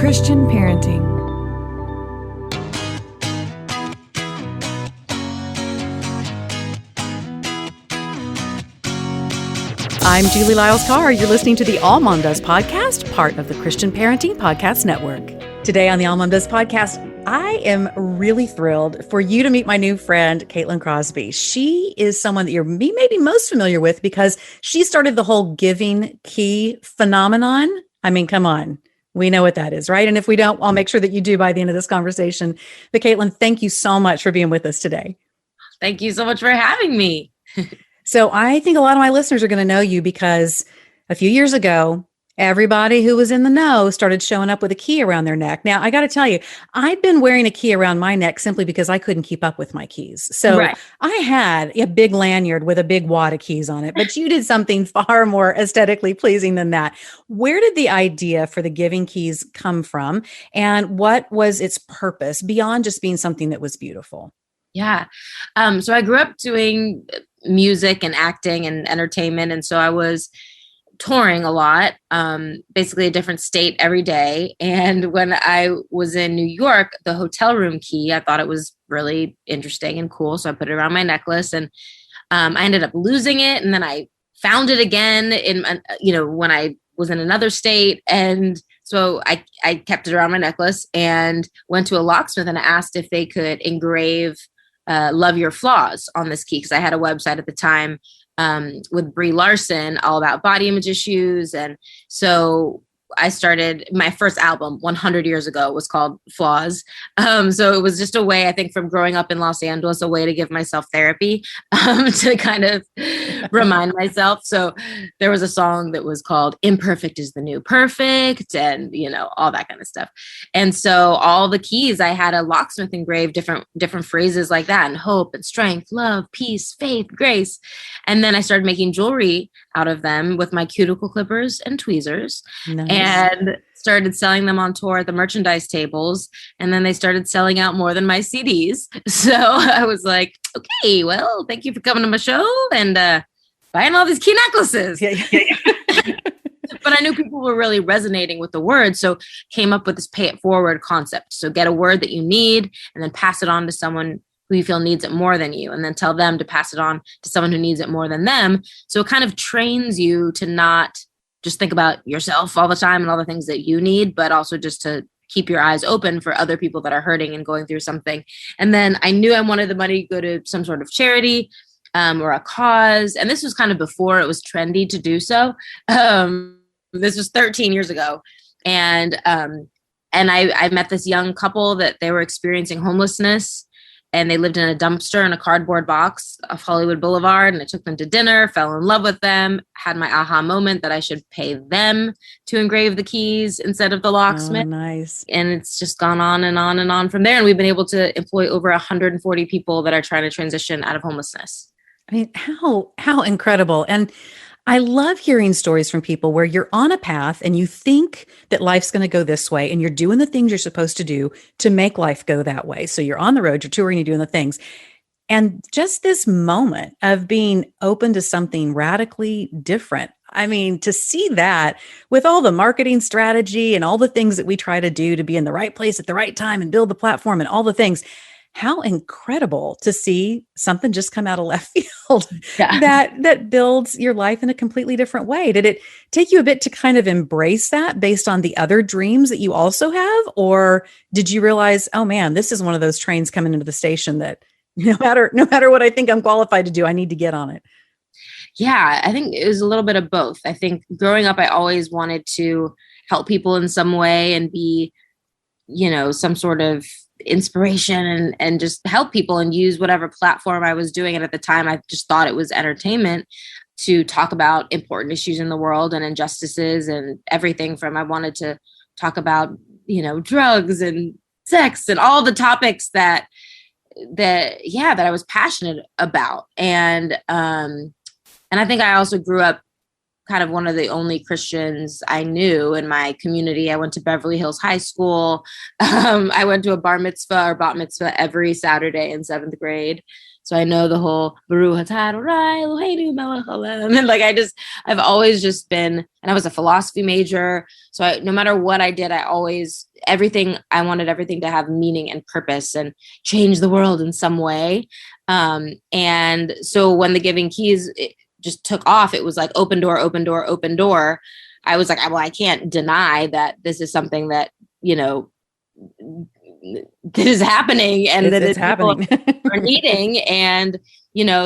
Christian parenting. I'm Julie Lyles-Carr. You're listening to the All Mom Does podcast, part of the Christian Parenting Podcast Network. Today on the All Mom Does podcast, I am really thrilled for you to meet my new friend, Caitlin Crosby. She is someone that you're maybe most familiar with because she started the whole giving key phenomenon. I mean, come on. We know what that is, right? And if we don't, I'll make sure that you do by the end of this conversation. But Caitlin, thank you so much for being with us today. Thank you so much for having me. So I think a lot of my listeners are going to know you because a few years ago, everybody who was in the know started showing up with a key around their neck. Now, I got to tell you, I'd been wearing a key around my neck simply because I couldn't keep up with my keys. So right. I had a big lanyard with a big wad of keys on it, but you did something far more aesthetically pleasing than that. Where did the idea for the giving keys come from? And what was its purpose beyond just being something that was beautiful? Yeah. So I grew up doing music and acting and entertainment. And so I was touring a lot, basically a different state every day. And when I was in New York, the hotel room key, I thought it was really interesting and cool. So I put it around my necklace and I ended up losing it. And then I found it again when I was in another state. And so I kept it around my necklace and went to a locksmith and asked if they could engrave Love Your Flaws on this key, because I had a website at the time with Brie Larson all about body image issues. And so I started my first album 100 years ago was called Flaws. So it was just a way, I think, from growing up in Los Angeles, a way to give myself therapy, to kind of remind myself. So there was a song that was called Imperfect is the New Perfect and, all that kind of stuff. And so all the keys, I had a locksmith engrave different phrases like that, and hope and strength, love, peace, faith, grace. And then I started making jewelry out of them with my cuticle clippers and tweezers. Nice. And started selling them on tour at the merchandise tables. And then they started selling out more than my CDs. So I was like, okay, well, thank you for coming to my show and buying all these key necklaces. Yeah. But I knew people were really resonating with the word. So came up with this pay it forward concept. So get a word that you need and then pass it on to someone who you feel needs it more than you, and then tell them to pass it on to someone who needs it more than them. So it kind of trains you to not just think about yourself all the time and all the things that you need, but also just to keep your eyes open for other people that are hurting and going through something. And then I knew I wanted the money to go to some sort of charity or a cause. And this was kind of before it was trendy to do so. This was 13 years ago. And I met this young couple that they were experiencing homelessness. And they lived in a dumpster in a cardboard box off Hollywood Boulevard. And I took them to dinner, fell in love with them, had my aha moment that I should pay them to engrave the keys instead of the locksmith. Oh, nice. And it's just gone on and on and on from there. And we've been able to employ over 140 people that are trying to transition out of homelessness. I mean, how incredible. And I love hearing stories from people where you're on a path and you think that life's going to go this way and you're doing the things you're supposed to do to make life go that way. So you're on the road, you're touring, you're doing the things. And just this moment of being open to something radically different. I mean, to see that with all the marketing strategy and all the things that we try to do to be in the right place at the right time and build the platform and all the things, how incredible to see something just come out of left field that builds your life in a completely different way. Did it take you a bit to kind of embrace that based on the other dreams that you also have? Or did you realize, oh man, this is one of those trains coming into the station that no matter what I think I'm qualified to do, I need to get on it? Yeah, I think it was a little bit of both. I think growing up, I always wanted to help people in some way and be, some sort of inspiration and just help people and use whatever platform I was doing. And at the time, I just thought it was entertainment to talk about important issues in the world and injustices and everything from, I wanted to talk about, drugs and sex and all the topics that I was passionate about. And I think I also grew up kind of one of the only Christians I knew in my community. I went to Beverly Hills High School. I went to a bar mitzvah or bat mitzvah every Saturday in 7th grade. So I know the whole Baruch atah Adonai Eloheinu melech haolam. And like I've always just been, and I was a philosophy major. So no matter what I did, I wanted everything to have meaning and purpose and change the world in some way. And so when the Giving Keys just took off, it was like open door, open door, open door. I was like, well, I can't deny that this is something that, that is happening and it's happening. are needing. And,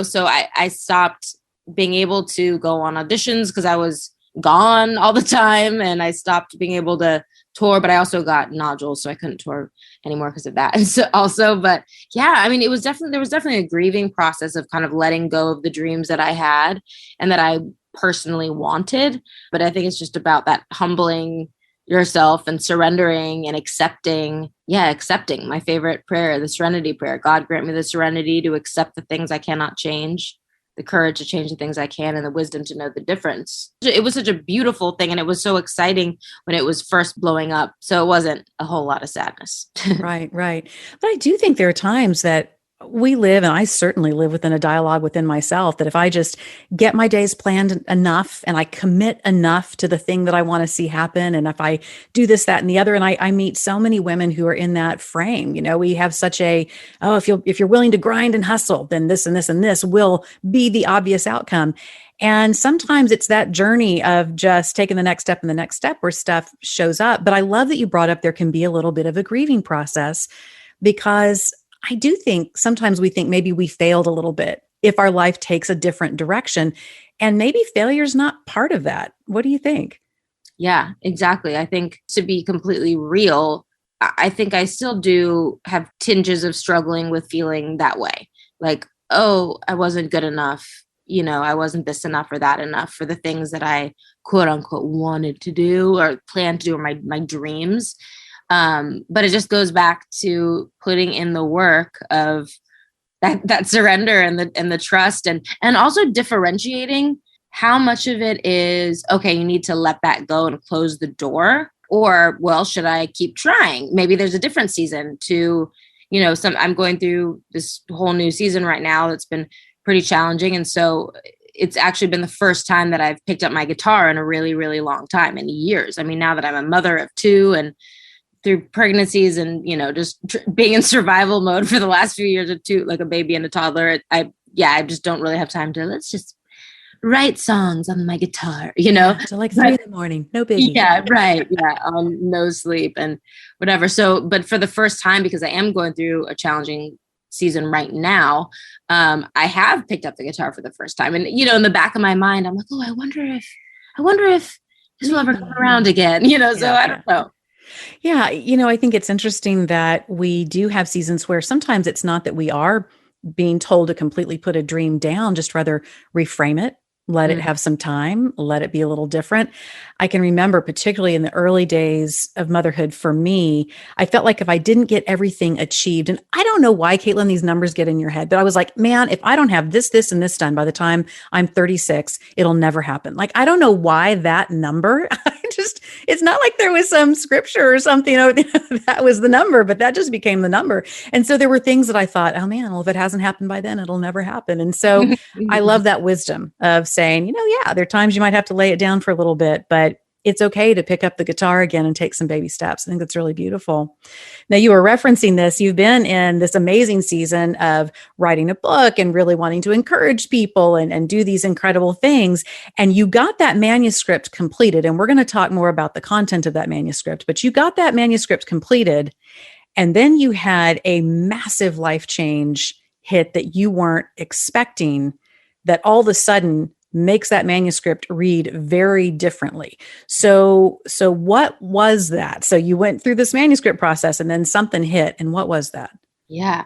so I stopped being able to go on auditions because I was gone all the time, and I stopped being able to tour, but I also got nodules, so I couldn't tour anymore because of that. And so also, but yeah, I mean, there was definitely a grieving process of kind of letting go of the dreams that I had and that I personally wanted. But I think it's just about that humbling yourself and surrendering and accepting my favorite prayer, the serenity prayer. God grant me the serenity to accept the things I cannot change, the courage to change the things I can, and the wisdom to know the difference. It was such a beautiful thing, and it was so exciting when it was first blowing up. So it wasn't a whole lot of sadness. Right. But I do think there are times that we live, and I certainly live within a dialogue within myself, that if I just get my days planned enough and I commit enough to the thing that I want to see happen, and if I do this, that, and the other, and I meet so many women who are in that frame, we have such if you're willing to grind and hustle, then this and this and this will be the obvious outcome. And sometimes it's that journey of just taking the next step and the next step where stuff shows up. But I love that you brought up there can be a little bit of a grieving process, because I do think sometimes we think maybe we failed a little bit if our life takes a different direction, and maybe failure is not part of that. What do you think? Yeah, exactly. I think, to be completely real, I think I still do have tinges of struggling with feeling that way. Like, oh, I wasn't good enough. I wasn't this enough or that enough for the things that I quote unquote wanted to do or planned to do, or my dreams. But it just goes back to putting in the work of that surrender and the trust, and also differentiating how much of it is, okay, you need to let that go and close the door, or, well, should I keep trying? Maybe there's a different season to, I'm going through this whole new season right now that's been pretty challenging. And so it's actually been the first time that I've picked up my guitar in a really, really long time, in years. I mean, now that I'm a mother of two and through pregnancies and, just being in survival mode for the last few years or two, like a baby and a toddler, I just don't really have time to, let's just write songs on my guitar, So like 3 a.m, no biggie. Yeah, right. Yeah. No sleep and whatever. So, but for the first time, because I am going through a challenging season right now, I have picked up the guitar for the first time. And, in the back of my mind, I'm like, oh, I wonder if this will ever come around again, so I don't know. Yeah. I think it's interesting that we do have seasons where sometimes it's not that we are being told to completely put a dream down, just rather reframe it, let it have some time, let it be a little different. I can remember, particularly in the early days of motherhood for me, I felt like if I didn't get everything achieved, and I don't know why, Caitlin, these numbers get in your head, but I was like, man, if I don't have this, this, and this done by the time I'm 36, it'll never happen. Like, I don't know why that number, it's not like there was some scripture or something, that was the number, but that just became the number. And so there were things that I thought, oh man, well, if it hasn't happened by then, it'll never happen. And so I love that wisdom of saying, yeah, there are times you might have to lay it down for a little bit, but it's okay to pick up the guitar again and take some baby steps. I think that's really beautiful. Now, you were referencing this. You've been in this amazing season of writing a book and really wanting to encourage people and do these incredible things. And you got that manuscript completed. And we're going to talk more about the content of that manuscript, but you got that manuscript completed. And then you had a massive life change hit that you weren't expecting, that all of a sudden makes that manuscript read very differently. So what was that? So you went through this manuscript process and then something hit. And what was that? Yeah.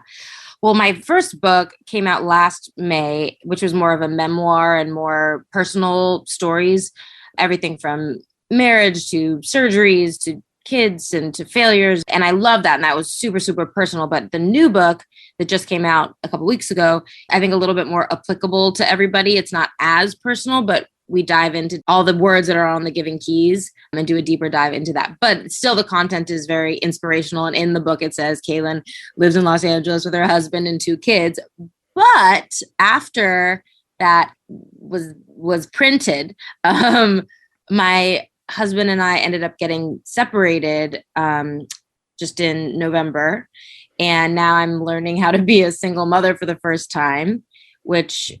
Well, my first book came out last May, which was more of a memoir and more personal stories, everything from marriage to surgeries to kids and to failures. And I love that. And that was super, super personal. But the new book that just came out a couple weeks ago, I think a little bit more applicable to everybody. It's not as personal, but we dive into all the words that are on the Giving Keys and do a deeper dive into that. But still, the content is very inspirational. And in the book, it says Kaylin lives in Los Angeles with her husband and 2 kids. But after that was printed, my husband and I ended up getting separated just in November. And now I'm learning how to be a single mother for the first time, which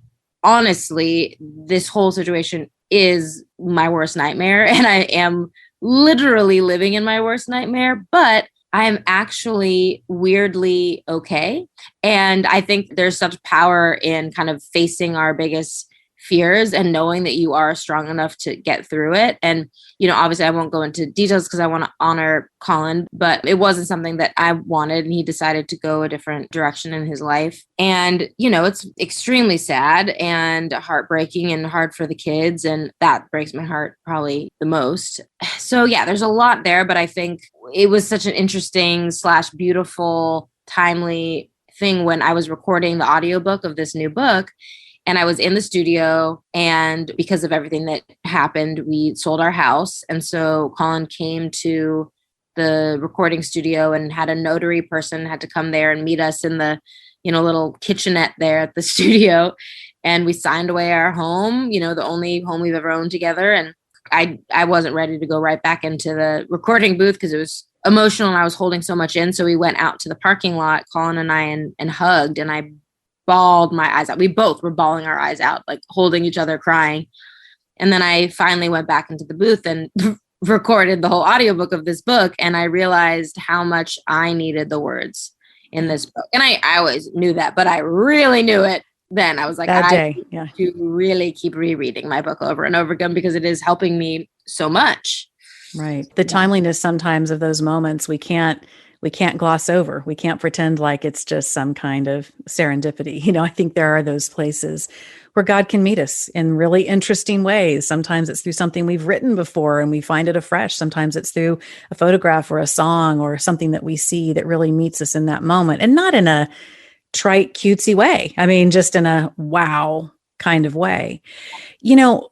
honestly, this whole situation is my worst nightmare. And I am literally living in my worst nightmare, but I'm actually weirdly okay. And I think there's such power in kind of facing our biggest fears and knowing that you are strong enough to get through it. And, obviously I won't go into details because I want to honor Colin, but it wasn't something that I wanted. And he decided to go a different direction in his life. And, it's extremely sad and heartbreaking and hard for the kids. And that breaks my heart probably the most. So yeah, there's a lot there, but I think it was such an interesting / beautiful, timely thing when I was recording the audiobook of this new book. And I was in the studio, and because of everything that happened, we sold our house. And so Colin came to the recording studio and had a notary person had to come there and meet us in the, little kitchenette there at the studio. And we signed away our home, the only home we've ever owned together. And I wasn't ready to go right back into the recording booth because it was emotional and I was holding so much in. So we went out to the parking lot, Colin and I, and hugged, and I bawled my eyes out. We both were bawling our eyes out, like holding each other, crying. And then I finally went back into the booth and recorded the whole audiobook of this book. And I realized how much I needed the words in this book. And I always knew that, but I really knew it then. I was like, that I day, need yeah, to really keep rereading my book over and over again because it is helping me so much. right. The timeliness sometimes of those moments we can't gloss over. We can't pretend like it's just some kind of serendipity. I think there are those places where God can meet us in really interesting ways. Sometimes it's through something we've written before and we find it afresh. Sometimes it's through a photograph or a song or something that we see that really meets us in that moment, and not in a trite, cutesy way. I mean, just in a wow kind of way.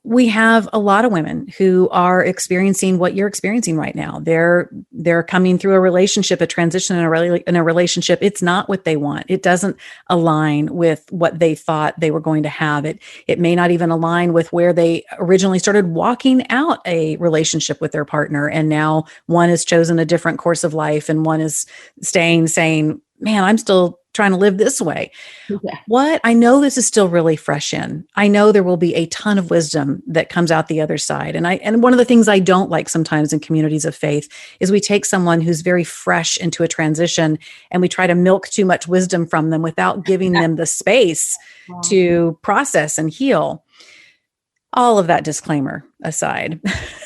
We have a lot of women who are experiencing what you're experiencing right now. They're coming through a relationship, a transition in a relationship. It's not what they want. It doesn't align with what they thought they were going to have. It may not even align with where they originally started walking out a relationship with their partner. And now one has chosen a different course of life and one is staying, saying, man, I'm still trying to live this way. Yeah. What I know, this is still really fresh in. I know there will be a ton of wisdom that comes out the other side. And one of the things I don't like sometimes in communities of faith is we take someone who's very fresh into a transition and we try to milk too much wisdom from them without giving them the space to process and heal. All of that disclaimer aside,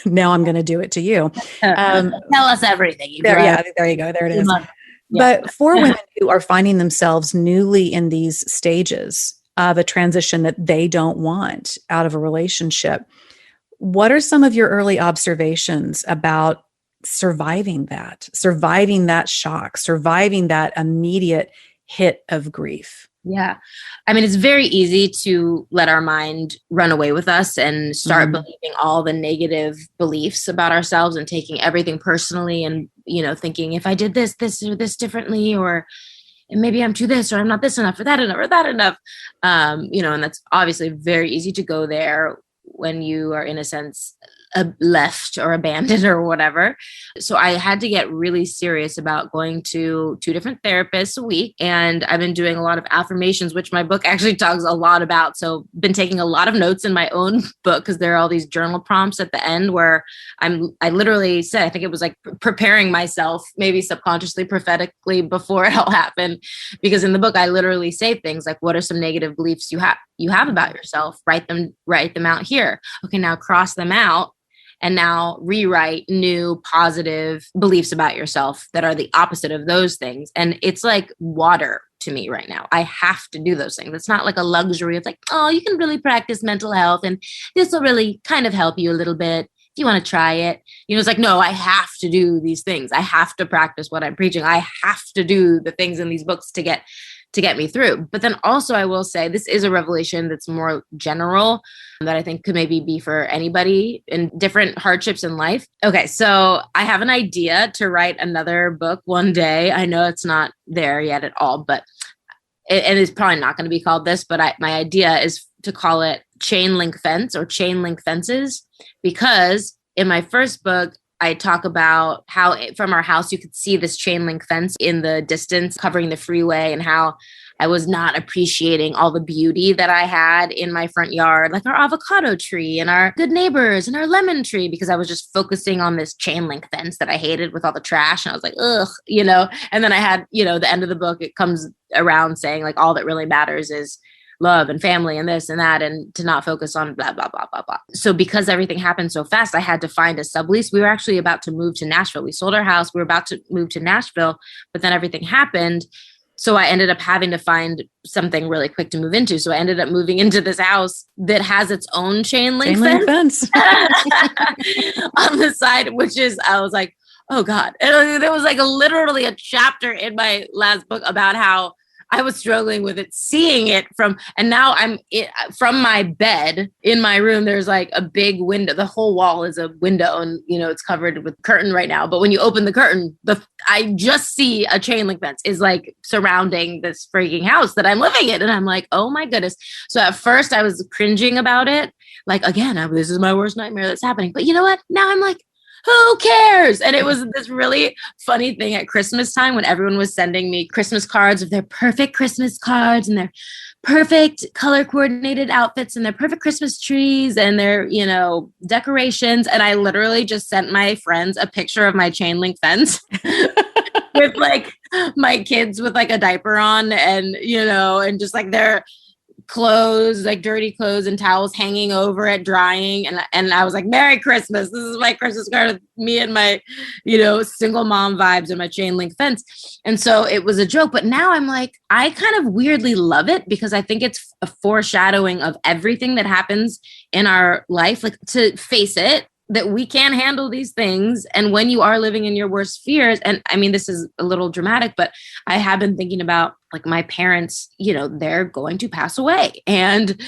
now I'm going to do it to you. Tell us everything. There you go. There it is. Yeah. But for women who are finding themselves newly in these stages of a transition that they don't want out of a relationship, what are some of your early observations about surviving that shock, surviving that immediate hit of grief? Yeah. I mean, it's very easy to let our mind run away with us and start believing all the negative beliefs about ourselves and taking everything personally and, thinking if I did this or this differently, or maybe I'm too this, or I'm not this enough or that enough. And that's obviously very easy to go there when you are in a sense left or abandoned or whatever. So I had to get really serious about going to 2 different therapists a week. And I've been doing a lot of affirmations, which my book actually talks a lot about. So been taking a lot of notes in my own book because there are all these journal prompts at the end where I literally said, I think it was like preparing myself, maybe subconsciously, prophetically before it all happened. Because in the book, I literally say things like, what are some negative beliefs you have about yourself? Write them out here. Okay, now cross them out. And now rewrite new positive beliefs about yourself that are the opposite of those things. And it's like water to me right now. I have to do those things. It's not like a luxury. It's like, oh, you can really practice mental health and this will really kind of help you a little bit. If you want to try it, it's like, no, I have to do these things. I have to practice what I'm preaching. I have to do the things in these books to get me through. But then also I will say this is a revelation that's more general that I think could maybe be for anybody in different hardships in life. Okay, so I have an idea to write another book one day. I know it's not there yet at all, but and it's probably not going to be called this, but my idea is to call it chain link fence or chain link fences, because in my first book, I talk about how from our house, you could see this chain link fence in the distance covering the freeway, and how I was not appreciating all the beauty that I had in my front yard, like our avocado tree and our good neighbors and our lemon tree, because I was just focusing on this chain link fence that I hated with all the trash. And I was like, ugh, and then I had, the end of the book, it comes around saying like, all that really matters is love and family and this and that, and to not focus on blah, blah, blah, blah, blah. So because everything happened so fast, I had to find a sublease. We were actually about to move to Nashville. We sold our house. We were about to move to Nashville, but then everything happened. So I ended up having to find something really quick to move into. So I ended up moving into this house that has its own chain link fence on the side, which is, I was like, oh God. And there was like literally a chapter in my last book about how I was struggling with it, seeing it and now from my bed in my room, there's like a big window. The whole wall is a window, and, it's covered with curtain right now. But when you open the curtain, I just see a chain link fence is like surrounding this freaking house that I'm living in. And I'm like, oh my goodness. So at first I was cringing about it. Like, again, this is my worst nightmare that's happening. But you know what? Now I'm like, who cares? And it was this really funny thing at Christmas time when everyone was sending me Christmas cards of their perfect Christmas cards and their perfect color coordinated outfits and their perfect Christmas trees and their, decorations. And I literally just sent my friends a picture of my chain link fence with like my kids with like a diaper on and, and just like their clothes, like dirty clothes and towels hanging over it, drying. And I was like, Merry Christmas. This is my Christmas card of me and my, single mom vibes and my chain link fence. And so it was a joke. But now I'm like, I kind of weirdly love it because I think it's a foreshadowing of everything that happens in our life. Like, to face it, that we can handle these things. And when you are living in your worst fears, and I mean, this is a little dramatic, but I have been thinking about like my parents, they're going to pass away and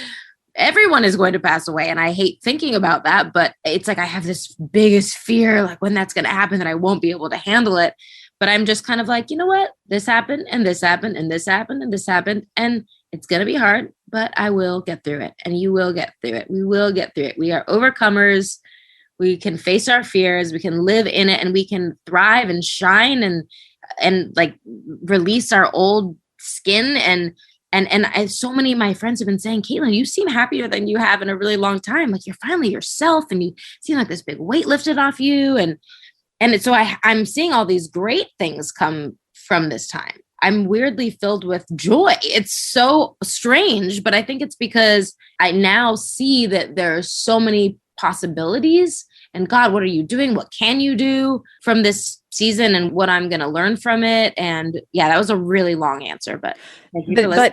everyone is going to pass away. And I hate thinking about that, but it's like, I have this biggest fear, like when that's going to happen, that I won't be able to handle it. But I'm just kind of like, you know what? This happened and this happened and this happened and this happened. And it's going to be hard, but I will get through it. And you will get through it. We will get through it. We are overcomers. We can face our fears, we can live in it, and we can thrive and shine and like release our old skin. And so many of my friends have been saying, Caitlin, you seem happier than you have in a really long time. Like, you're finally yourself and you seem like this big weight lifted off you. So I'm seeing all these great things come from this time. I'm weirdly filled with joy. It's so strange, but I think it's because I now see that there are so many possibilities, and God, what are you doing? What can you do from this season and what I'm going to learn from it? And yeah, that was a really long answer, but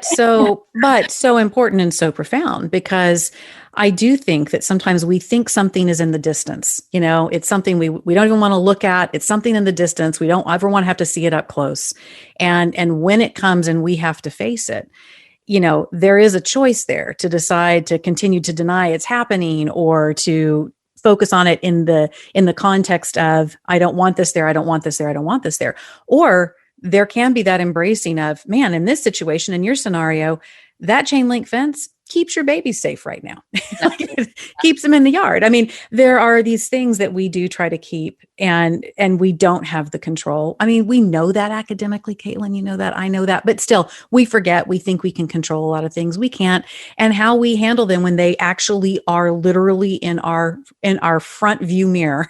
so important and so profound, because I do think that sometimes we think something is in the distance. It's something we don't even want to look at. It's something in the distance. We don't ever want to have to see it up close. And when it comes and we have to face it, there is a choice there to decide to continue to deny it's happening, or to focus on it in the context of, I don't want this there. I don't want this there. I don't want this there. Or there can be that embracing of, man, in this situation, in your scenario, that chain link fence keeps your baby safe right now. It keeps them in the yard. I mean, there are these things that we do try to keep, and we don't have the control. I mean, we know that academically, Caitlin, you know that, I know that, but still we forget, we think we can control a lot of things. We can't. And how we handle them when they actually are literally in our front view mirror,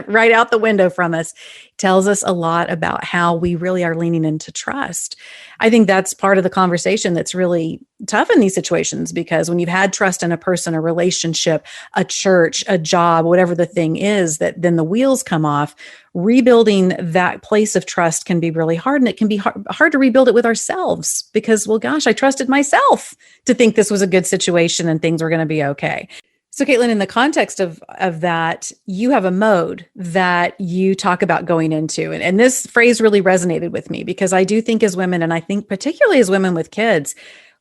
right out the window from us, tells us a lot about how we really are leaning into trust. I think that's part of the conversation that's really tough in these situations, because when you've had trust in a person, a relationship, a church, a job, whatever the thing is, that then the wheels come off, rebuilding that place of trust can be really hard. And it can be hard to rebuild it with ourselves, because, well, gosh, I trusted myself to think this was a good situation and things were going to be okay. So Caitlin, in the context of that, you have a mode that you talk about going into. And this phrase really resonated with me, because I do think as women, and I think particularly as women with kids,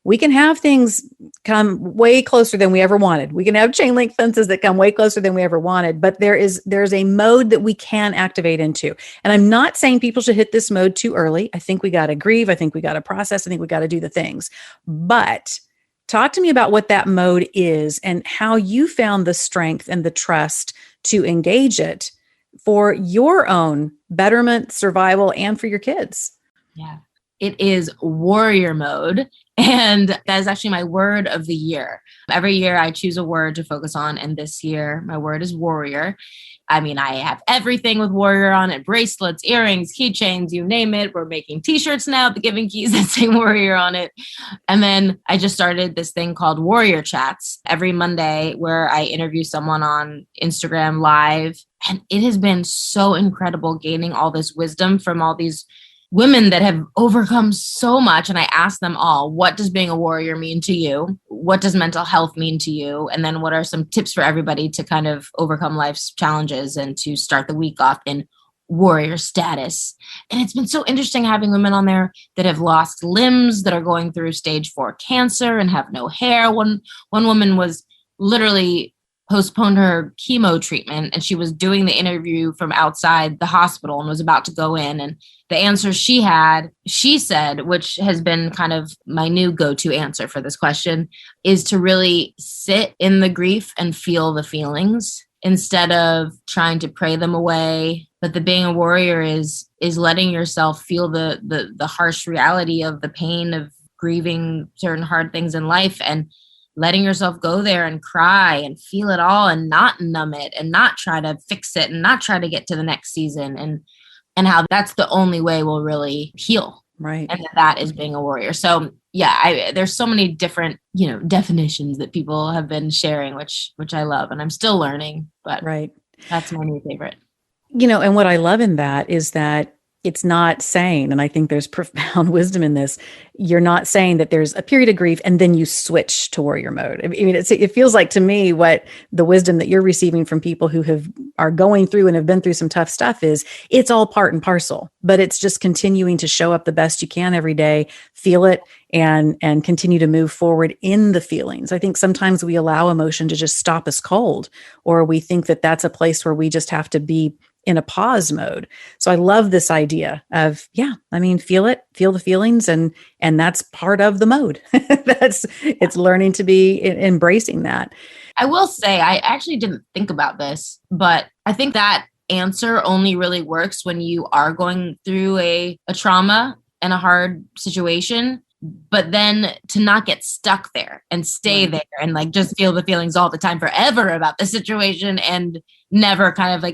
we can have things come way closer than we ever wanted. We can have chain link fences that come way closer than we ever wanted, but there's a mode that we can activate into. And I'm not saying people should hit this mode too early. I think we got to grieve. I think we got to process. I think we got to do the things. But talk to me about what that mode is and how you found the strength and the trust to engage it for your own betterment, survival, and for your kids. Yeah. It is warrior mode. And that is actually my word of the year. Every year I choose a word to focus on. And this year, my word is warrior. I mean, I have everything with warrior on it, bracelets, earrings, keychains, you name it. We're making t-shirts now, the Giving Keys that say warrior on it. And then I just started this thing called Warrior Chats every Monday where I interview someone on Instagram Live. And it has been so incredible gaining all this wisdom from all these women that have overcome so much. And I ask them all, what does being a warrior mean to you? What does mental health mean to you? And then what are some tips for everybody to kind of overcome life's challenges and to start the week off in warrior status? And it's been so interesting having women on there that have lost limbs, that are going through stage 4 cancer and have no hair. One woman was literally postponed her chemo treatment and she was doing the interview from outside the hospital and was about to go in. And the answer she said, which has been kind of my new go-to answer for this question, is to really sit in the grief and feel the feelings instead of trying to pray them away. But the being a warrior is letting yourself feel the harsh reality of the pain of grieving certain hard things in life and letting yourself go there and cry and feel it all and not numb it and not try to fix it and not try to get to the next season and how that's the only way we'll really heal. Right. And that is being a warrior. So yeah, there's so many different, definitions that people have been sharing, which I love. And I'm still learning, but right. That's my new favorite. And what I love in that is that it's not saying, and I think there's profound wisdom in this, you're not saying that there's a period of grief and then you switch to warrior mode. I mean, it feels like to me what the wisdom that you're receiving from people who are going through and have been through some tough stuff is it's all part and parcel, but it's just continuing to show up the best you can every day, feel it, and continue to move forward in the feelings. I think sometimes we allow emotion to just stop us cold, or we think that that's a place where we just have to be in a pause mode. So I love this idea of, feel it, feel the feelings, and that's part of the mode. It's learning to be embracing that. I will say, I actually didn't think about this, but I think that answer only really works when you are going through a trauma and a hard situation. But then to not get stuck there and stay there and just feel the feelings all the time forever about the situation and never kind of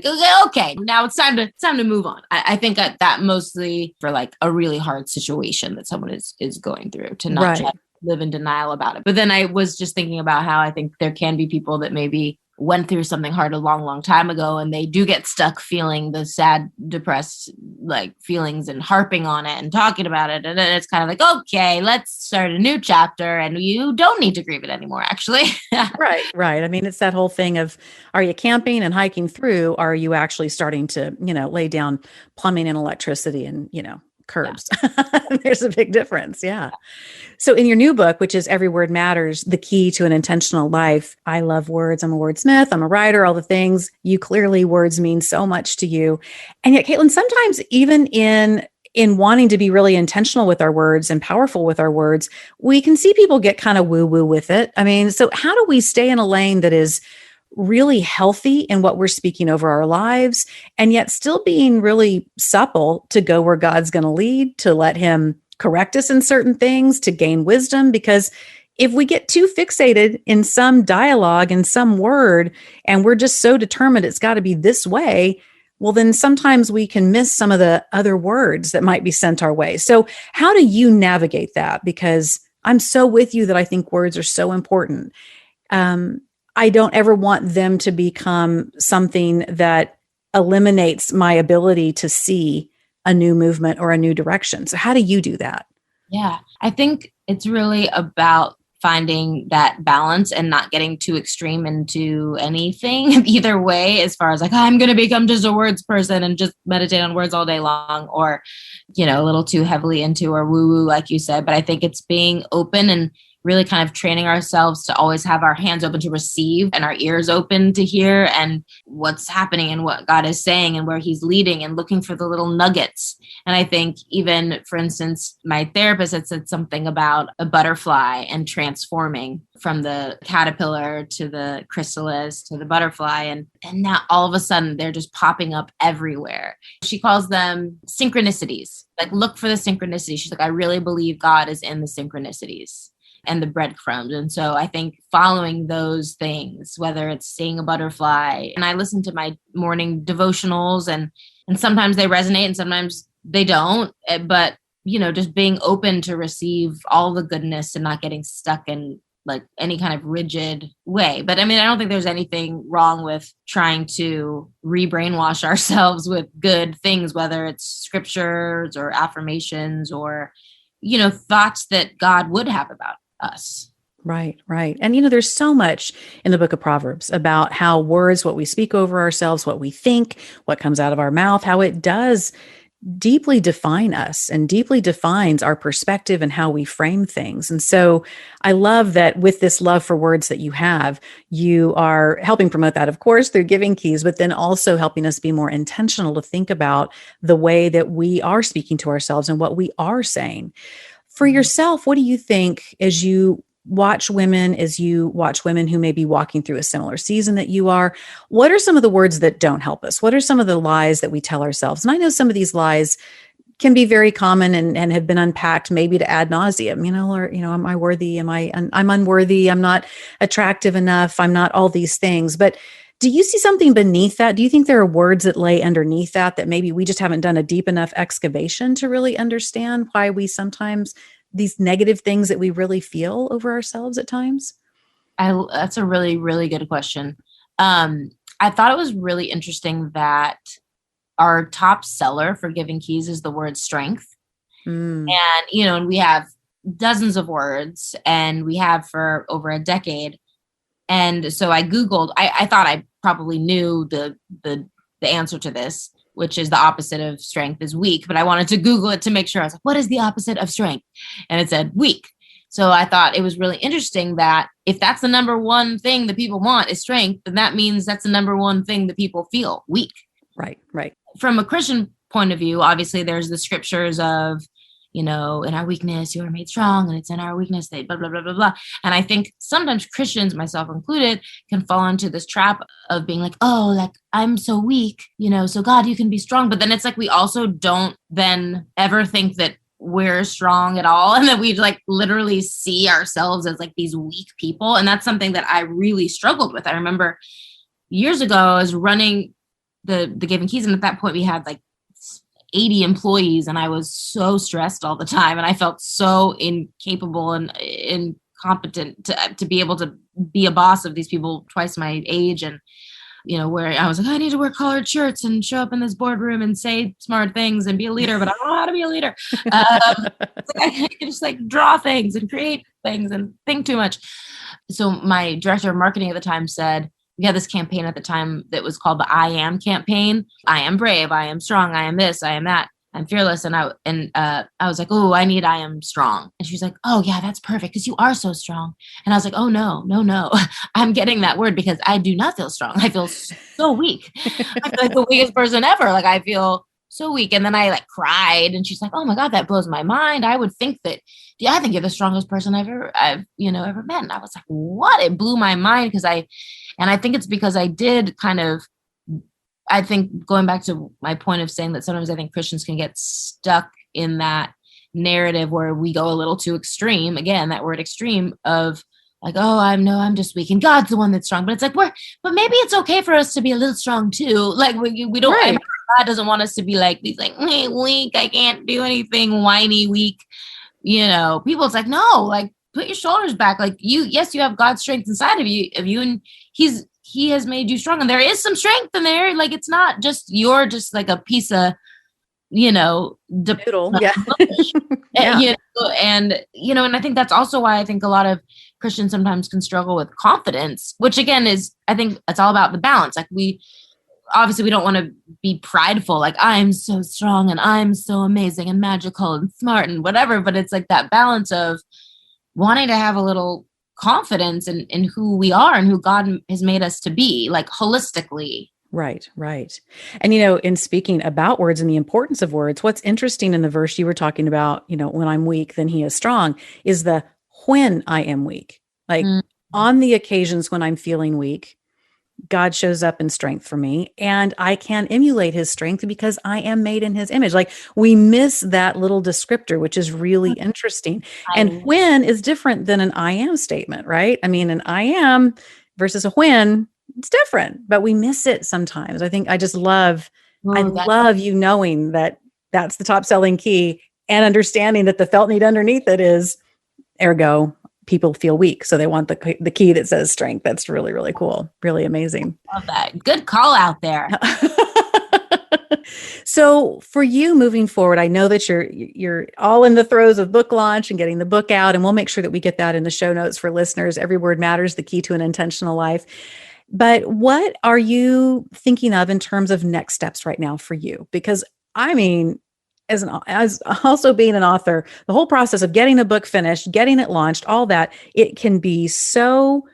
okay, now it's time to move on. I think that mostly for a really hard situation that someone is going through, to not try to live in denial about it. But then I was just thinking about how I think there can be people that maybe went through something hard a long, long time ago, and they do get stuck feeling the sad, depressed feelings and harping on it and talking about it. And then it's kind of okay, let's start a new chapter, and you don't need to grieve it anymore, actually. Right. I mean, it's that whole thing of, are you camping and hiking through? Or are you actually starting to, lay down plumbing and electricity and, curbs? Yeah. There's a big difference. Yeah. So in your new book, which is Every Word Matters, The Key to an Intentional Life, I love words. I'm a wordsmith. I'm a writer, all the things. You clearly, words mean so much to you. And yet, Caitlin, sometimes even in wanting to be really intentional with our words and powerful with our words, we can see people get kind of woo-woo with it. I mean, so how do we stay in a lane that is really healthy in what we're speaking over our lives, and yet still being really supple to go where God's going to lead, to let him correct us in certain things, to gain wisdom? Because if we get too fixated in some dialogue and some word, and we're just so determined it's got to be this way, well, then sometimes we can miss some of the other words that might be sent our way. So how do you navigate that? Because I'm so with you that I think words are so important. I don't ever want them to become something that eliminates my ability to see a new movement or a new direction. So how do you do that? Yeah, I think it's really about finding that balance and not getting too extreme into anything either way, as far as like, I'm going to become just a words person and just meditate on words all day long, or, a little too heavily into or woo woo, like you said. But I think it's being open and really kind of training ourselves to always have our hands open to receive and our ears open to hear and what's happening and what God is saying and where he's leading, and looking for the little nuggets. And I think even, for instance, my therapist had said something about a butterfly and transforming from the caterpillar to the chrysalis to the butterfly. And now all of a sudden they're just popping up everywhere. She calls them synchronicities. Like, look for the synchronicity. She's like, I really believe God is in the synchronicities and the breadcrumbs. And so I think following those things, whether it's seeing a butterfly, and I listen to my morning devotionals, and sometimes they resonate and sometimes they don't, but just being open to receive all the goodness and not getting stuck in like any kind of rigid way. But I mean, I don't think there's anything wrong with trying to re-brainwash ourselves with good things, whether it's scriptures or affirmations or, thoughts that God would have about us. Right, right. And, there's so much in the book of Proverbs about how words, what we speak over ourselves, what we think, what comes out of our mouth, how it does deeply define us and deeply defines our perspective and how we frame things. And so I love that with this love for words that you have, you are helping promote that, of course, through Giving Keys, but then also helping us be more intentional to think about the way that we are speaking to ourselves and what we are saying. For yourself, what do you think as you watch women who may be walking through a similar season that you are? What are some of the words that don't help us? What are some of the lies that we tell ourselves? And I know some of these lies can be very common and have been unpacked maybe to ad nauseum, or, am I worthy? I'm unworthy. I'm not attractive enough. I'm not all these things. But do you see something beneath that? Do you think there are words that lay underneath that maybe we just haven't done a deep enough excavation to really understand why we sometimes these negative things that we really feel over ourselves at times? That's a really, really good question. I thought it was really interesting that our top seller for Giving Keys is the word strength. And, and we have dozens of words, and we have for over a decade. And so I Googled, I thought I probably knew the answer to this, which is the opposite of strength is weak. But I wanted to Google it to make sure. I was like, what is the opposite of strength? And it said weak. So I thought it was really interesting that if that's the number one thing that people want is strength, then that means that's the number one thing that people feel, weak. Right, right. From a Christian point of view, obviously there's the scriptures of, in our weakness, you are made strong, and it's in our weakness, they blah, blah, blah, blah, blah. And I think sometimes Christians, myself included, can fall into this trap of being like, oh, like I'm so weak, so God, you can be strong. But then it's like, we also don't then ever think that we're strong at all. And that we like literally see ourselves as like these weak people. And that's something that I really struggled with. I remember years ago, I was running the Giving Keys. And at that point we had like 80 employees, and I was so stressed all the time, and I felt so incapable and incompetent to be able to be a boss of these people twice my age. And where I was like, I need to wear collared shirts and show up in this boardroom and say smart things and be a leader, but I don't know how to be a leader. I can just like draw things and create things and think too much. So my director of marketing at the time said, we had this campaign at the time that was called the I Am campaign. I am brave. I am strong. I am this. I am that. I'm fearless. And I was like, oh, I am strong. And she's like, oh yeah, that's perfect, because you are so strong. And I was like, oh no. I'm getting that word because I do not feel strong. I feel so weak. I feel like the weakest person ever. Like I feel so weak. And then I like cried, and she's like, oh my God, that blows my mind. I would think that, yeah, I think you're the strongest person I've ever met. And I was like, what? It blew my mind and I think it's because I did I think going back to my point of saying that sometimes I think Christians can get stuck in that narrative where we go a little too extreme. Again, that word extreme of like, oh, I'm just weak and God's the one that's strong. But it's like, but maybe it's okay for us to be a little strong too. Like we don't, right. God doesn't want us to be like these like, hey, weak, I can't do anything, whiny, weak, people. It's like, no, like put your shoulders back. Like you have God's strength inside of you, and he has made you strong. And there is some strength in there. Like, it's not just, you're just like a piece of, Doodle. Yeah. Yeah. And I think that's also why I think a lot of Christians sometimes can struggle with confidence, which again is, I think it's all about the balance. Like we don't want to be prideful, like I'm so strong and I'm so amazing and magical and smart and whatever. But it's like that balance of wanting to have a little confidence in who we are and who God has made us to be, like holistically. Right, right. And, in speaking about words and the importance of words, what's interesting in the verse you were talking about, when I'm weak, then he is strong, is the when I am weak. Like on the occasions when I'm feeling weak, God shows up in strength for me, and I can emulate his strength because I am made in his image. Like we miss that little descriptor, which is really interesting. And when is different than an I am statement, right? I mean, an I am versus a when, it's different, but we miss it sometimes. I love you knowing that that's the top selling key, and understanding that the felt need underneath it is ergo people feel weak. So they want the key that says strength. That's really, really cool. Really amazing. Love that. Good call out there. So for you moving forward, I know that you're all in the throes of book launch and getting the book out, and we'll make sure that we get that in the show notes for listeners. Every word matters, the key to an intentional life. But what are you thinking of in terms of next steps right now for you? Because I mean, as also being an author, the whole process of getting a book finished, getting it launched, all that, it can be so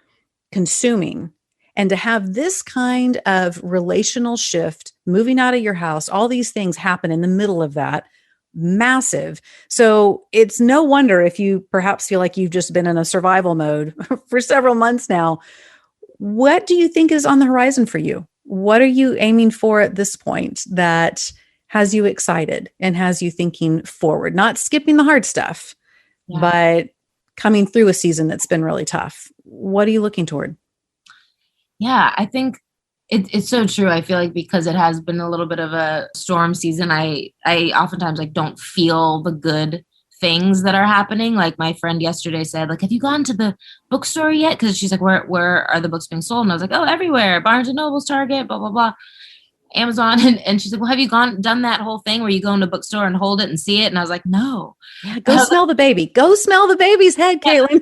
consuming. And to have this kind of relational shift, moving out of your house, all these things happen in the middle of that, massive. So it's no wonder if you perhaps feel like you've just been in a survival mode for several months now. What do you think is on the horizon for you? What are you aiming for at this point that has you excited and has you thinking forward? Not skipping the hard stuff, but coming through a season that's been really tough. What are you looking toward? Yeah, I think it's so true. I feel like because it has been a little bit of a storm season, I oftentimes don't feel the good things that are happening. Like my friend yesterday said, like, have you gone to the bookstore yet? Because she's like, where are the books being sold? And I was like, oh, everywhere. Barnes and Nobles, Target, blah, blah, blah. Amazon. And she's like, well, have you done that whole thing where you go into a bookstore and hold it and see it? And I was like, no. Yeah, go smell the baby. Go smell the baby's head, Caitlin.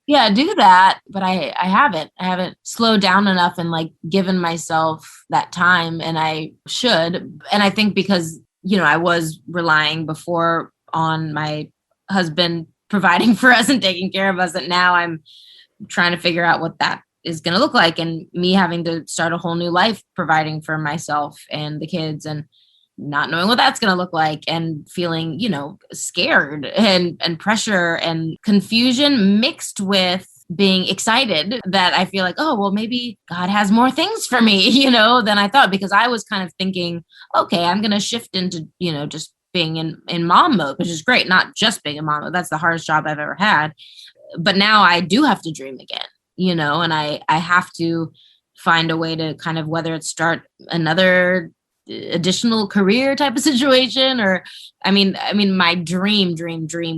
Yeah, do that. But I haven't slowed down enough and given myself that time, and I should. And I think because, I was relying before on my husband providing for us and taking care of us, and now I'm trying to figure out what that is going to look like, and me having to start a whole new life providing for myself and the kids, and not knowing what that's going to look like, and feeling, scared and pressure and confusion mixed with being excited that I feel like, oh, well, maybe God has more things for me, than I thought, because I was kind of thinking, okay, I'm going to shift into, just being in mom mode, which is great. Not just being a mom mode. That's the hardest job I've ever had. But now I do have to dream again, and I have to find a way to kind of, whether it's start another additional career type of situation, or I mean, my dream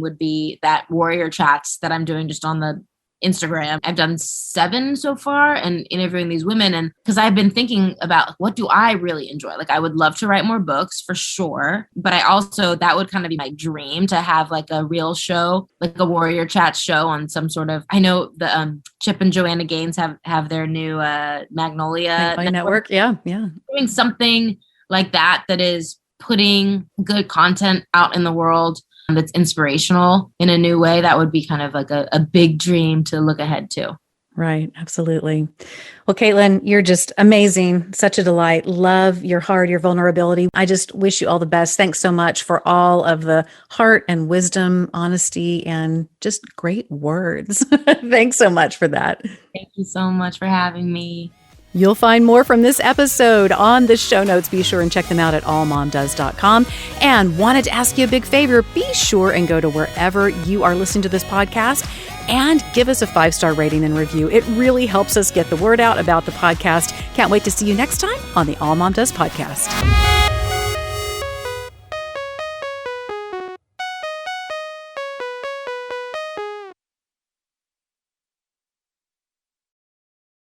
would be that warrior chats that I'm doing just on the Instagram. I've done 7 so far, and interviewing these women, and because I've been thinking about what do I really enjoy. Like I would love to write more books for sure, but I also, that would kind of be my dream, to have a real show, like a warrior chat show on some sort of, I know the Chip and Joanna Gaines have their new Magnolia Network. Yeah. Doing something like that is putting good content out in the world that's inspirational in a new way. That would be kind of like a big dream to look ahead to. Right. Absolutely. Well, Caitlin, you're just amazing. Such a delight. Love your heart, your vulnerability. I just wish you all the best. Thanks so much for all of the heart and wisdom, honesty, and just great words. Thanks so much for that. Thank you so much for having me. You'll find more from this episode on the show notes. Be sure and check them out at allmomdoes.com. And wanted to ask you a big favor. Be sure and go to wherever you are listening to this podcast and give us a 5-star rating and review. It really helps us get the word out about the podcast. Can't wait to see you next time on the All Mom Does podcast.